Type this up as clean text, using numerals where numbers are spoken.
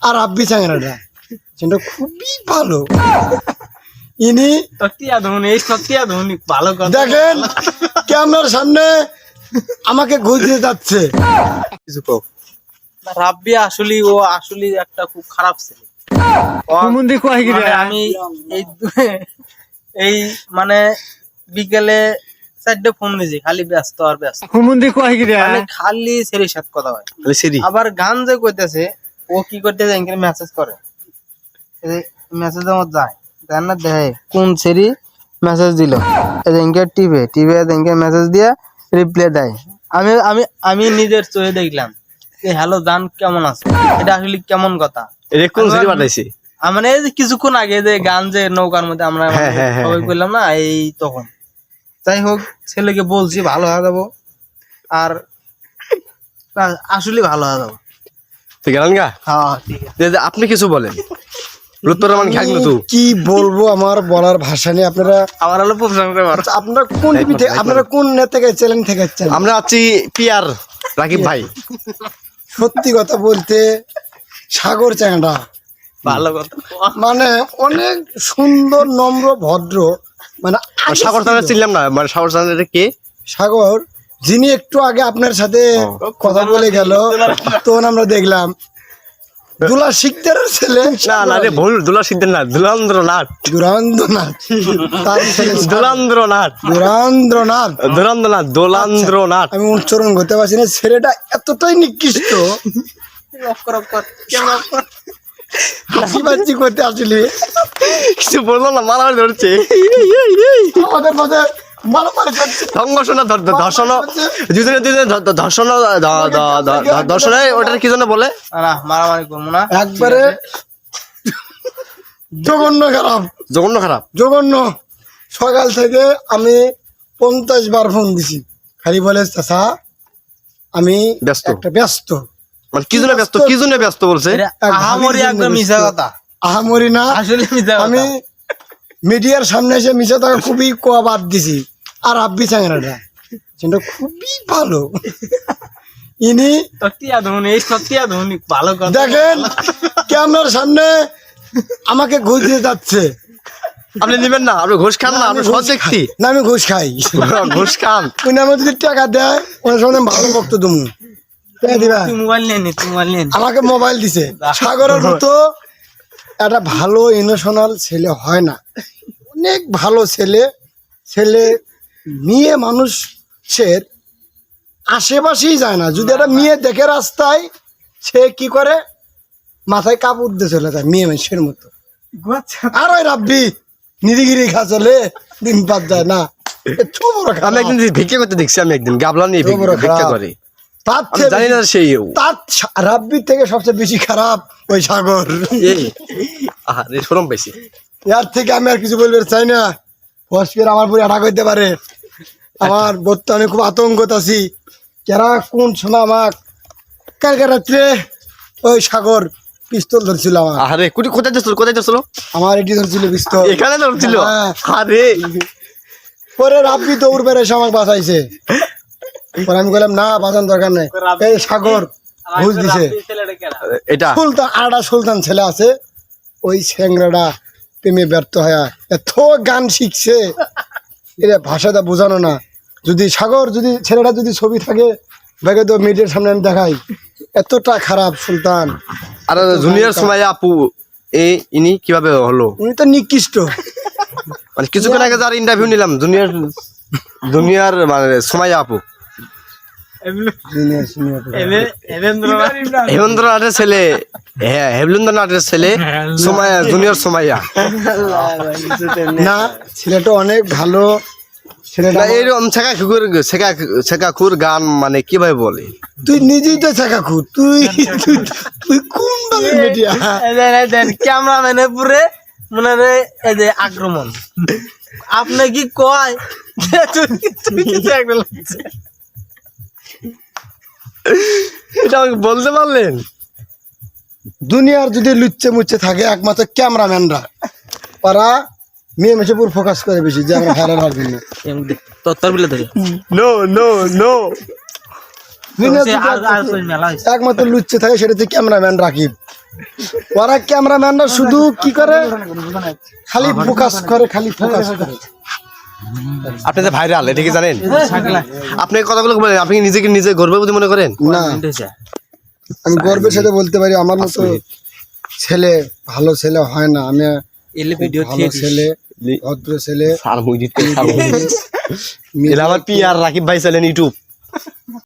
আর রাব্বি চ্যাংরাটা সেটা খুবই ভালো। ইনি ভালো কথা দেখেন ক্যামেরার সামনে আমাকে ঘুষ দিয়ে যাচ্ছে। কিছু কও। রাব্বি আসলে ও আসলে একটা খুব খারাপ ছেলে। মানে আমি এই মানে বিকেলে 4টে ফোন দিয়েছি, খালি ব্যস্ত আর ব্যস্ত, মানে খালি ছেলের সাথে কথা হয়। আবার গান যে কইতেছে ও কি করতেছে মেসেজ করে, মেসেজ আমার যায় দেন না, দেয় কোন ছেড়ি মেসেজ দিল টিভে টিভে মেসেজ দিয়ে রিপ্লাই দেয়। আমি আমি আমি নিজের চোখে দেখলাম হ্যালো জান কেমন আছে, এটা আসলে কেমন কথা। মানে এই যে কিছুক্ষণ আগে যে গান যে নৌকার মধ্যে আমরা সবাই করলাম না, এই তখন যাই হোক ছেলেকে বলছি ভালো হয়ে যাবো, আর আসলে ভালো হয়ে যাবো। হ্যাঁ ঠিক আছে, আপনি কিছু বলেন। কি বলবো, আমার বলার ভাষা নেই। আপনারা আমার হলো আপনারা কোন টিভি থেকে, আপনারা কোন নেতা থেকে চ্যানেল থেকে আছেন? আমরা আছি পিয়ার রাকিব ভাই। সত্যি কথা বলতে সাগর চ্যাংড়া ভালো কথা, মানে অনেক সুন্দর নম্র ভদ্র, মানে সাগর চ্যানেল চিনলাম না, মানে সাগর চ্যানেল কে? সাগর যিনি একটু আগে আপনার সাথে কথা বলে গেল, তখন আমরা দেখলাম দুলা শিকদারের ছেলে। না না রে ভুল, দুলা শিকদার না, দুলান্দ্রনাথ। দুরান্দ্রনাথ তার ছেলে দুলান্দ্রনাথ, দুরান্দ্রনাথ, দুরান্দ্রনাথ, দোলান্দ্রনাথ। আমি উচ্চারণ করতে পারছি না। ছেলেটা এতটাই নিকৃষ্ট, হাসি বাজি করতে আসলে কিছু বললো না, মারামারি ধরছে আমাদের মধ্যে মারামারি করছে। ধর্ষণ ধর্ষণ ওটার কি জন্য বলে? না মারামারি করবো না, একবারে জঘন্য খারাপ, জঘন্য খারাপ, জঘন্য। সকাল থেকে আমি 50 বার ফোন দিছি, খালি বলে চাচা আমি ব্যস্ত, একটা ব্যস্ত। মানে কি জন্য ব্যস্ত, কি জন্য ব্যস্ত বলছে? আহামরি একদম মিশা কথা, আহামরি না, আসলে মিশা কথা। আমি মিডিয়ার সামনে এসে মিশা থাকা খুবই কোয়া বাদ দিছি। আর রাব্বি চ্যাংরাটা সেটা খুবই ভালো। ইনি ভালো কথা, দেখেন ক্যামেরার সামনে আমাকে ঘুষ দিয়ে যাচ্ছে। আপনি নেবেন না? আপনি ঘুষ খান না? আপনি সৎ ব্যক্তি না, আমি ঘুষ খাই। ঘুষ খান? উনি আমার যদি টাকা দেয় ওনার সামনে ভালো বক্ত তুমি দিবা। মোবাইল নিয়ে মোবাইল নিয়ে আমাকে মোবাইল দিছে। সাগরের মতো একটা ভালো ইমোশনাল ছেলে হয় না, অনেক ভালো ছেলে। ছেলে মেয়ে মানুষের আশেপাশেই যায় না, যদি একটা মেয়ে দেখে রাস্তায়, সে কি করে মাথায় কাপড় দিয়ে চলে যায় মেয়ে মানুষের মতো। আর ওই রাব্বি নিরিগিরি খা চলে, দিন বাদ যায় না। আমি একদিন ভিক্ষা করতে দেখছি, আমি একদিন গাবলা নিয়ে ভিক্ষা করি। তার জানি না সেই রাব্বির থেকে সবচেয়ে বেশি খারাপ ওই সাগর। শরম পাইছি। এর থেকে আমি আর কিছু বলতে চাই না। ফসকের আমার পুরো অ্যাটাক হইতে পারে। আমার বর্তমানে খুব আতঙ্কত আছি। কেরা কোন সময় আমার কালকে রাত্রে ওই সাগর পিস্তল ধরছিল আমার। আরে কোথায় যাচ্ছিল, কোথায় যাচ্ছিল? আমার এটি ধরছিল পিস্তল, এখানে ধরছিল। আরে পরে রাব্বি দৌড় বেড়ে এসে আমাকে বাঁচাইছে। পরে আমি বললাম না, বাঁচানোর দরকার নেই। এই সাগর ঘুষ দিছে। এটা সুলতান, আরেকটা সুলতান ছেলে আছে, ওই স্যাংরাটা প্রেমে ব্যর্থ হয়ে এত গান শিখছে, এটা ভাষাটা বোঝানো না। যদি সাগর, যদি ছেলেটা যদি ছবি থাকে দেখে তো মিডিয়ার সামনে আমি দেখাই, এতটা খারাপ সুলতান। আর জুনিয়র সময় আপু ইনি কিভাবে হলো? উনি তো নিকৃষ্ট। মানে কিছুক্ষণ আগে যার ইন্টারভিউ নিলাম, জুনিয়র মানে সময় আপু, হেমেন্দ্রনাথের ছেলে, হ্যাঁ হেমলেন্দ্রনাথের ছেলে সময়, জুনিয়র সময়য়া না, ছেলেটা অনেক ভালো। ছেলেটা এইরকম শেখাখুর গান মানে কিভাবে বলে? তুই নিজেই তো শেখাখুর, তুই তুই কোন মিডিয়া? ক্যামেরাম্যানের পুরে মনে রে এই যে আক্রমণ, আপনি কি কয় এটা আমাকে বলতে পারলেন? দুনিয়ার যদি লুচ্চে মুচ্ছে থাকে একমাত্র ক্যামেরাম্যানরা, ওরা মেয়ে মেশে পুরো ফোকাস করে বেশি যে আমরা ভাইরাল হওয়ার জন্য। তোর বিলে ধরে নো নো নো দুনিয়া সে আর দুটো তোর মেলা হয়েছে। একমাত্র লুচ্চে থাকে সেটা হচ্ছে ক্যামেরাম্যান রাকিব। ওরা ক্যামেরাম্যানরা শুধু কি করে, খালি ফোকাস করে, খালি ফোকাস করে। আপনি যে ভাইরাল এটা কি জানেন? থাকলা। আপনি এই কথাগুলো বলেন, আপনি কি নিজেকে নিজে গর্ববোধ মনে করেন? না, হয়েছে। আমি গর্বের সাথে বলতে পারি আমার মতো ছেলে, ভালো ছেলে হয় না। আমি এলে ভিডিও ভালো ছেলে, ভদ্র ছেলে। আর মুই দিতে আমার পি আর রাকিব ভাই চ্যানেল ইউটিউব